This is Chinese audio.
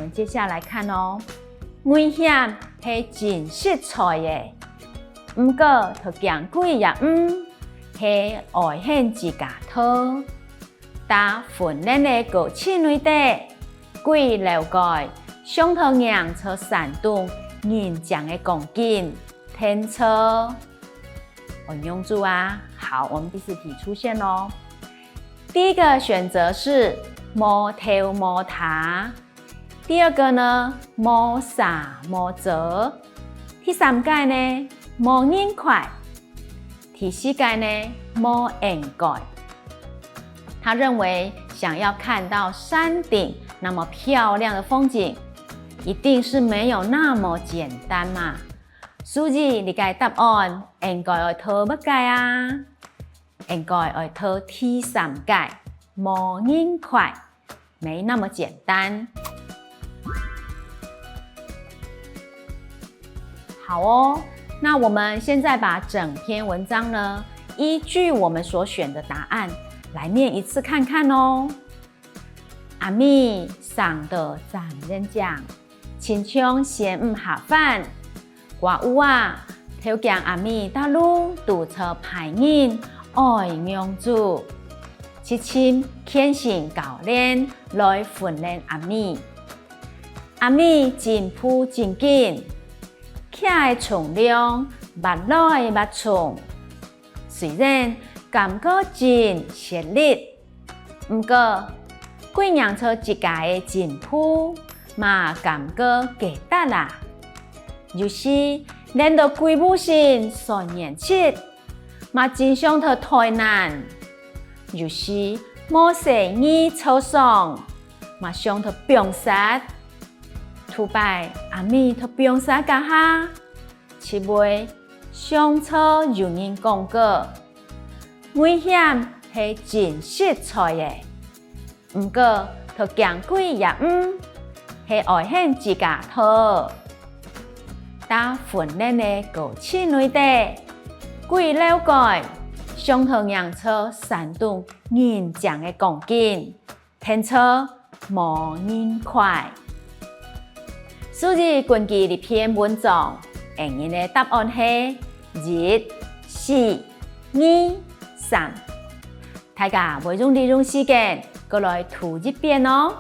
们接下来看哦。危险是真实在的，不过就惊鬼也是危险之家套。在训练的过程内底，鬼了解上头人从山洞人将的光景天车。用住啊！好，我们第4题出现咯。第一个选择是无头无塔，第二个呢无啥无泽，第3个呢无人快，第4个呢无应该。他认为想要看到山顶那么漂亮的风景，一定是没有那么简单嘛。所以你的答案应该要投乜个啊？应该要投第3个，无人快，没那么简单。好哦，那我们现在把整篇文章呢，依据我们所选的答案来念一次看看哦。阿咪上的赞人讲，亲像嫌唔下饭。我有啊，条件阿咪大路堵车排人爱用住，七亲虔诚教练来训练阿咪。阿咪进步真紧，徛的重量越来越重。虽然感觉真吃力，不过几年出一家的进步，嘛感觉给得啦。有时练到几步线3年7，嘛真想头太难。有时冇生意操爽，嘛想头병杀。突摆阿咪头병杀家下，七尾上车有人讲过，危险是真实在的，不过头惊鬼也是危险之家套。在训练的过程内底，鬼了解上头人车山洞人将的光景，天车无人快。所以根据这篇文章，应用的答案是1、4、2、3。大家每种利用时间过来涂一遍哦。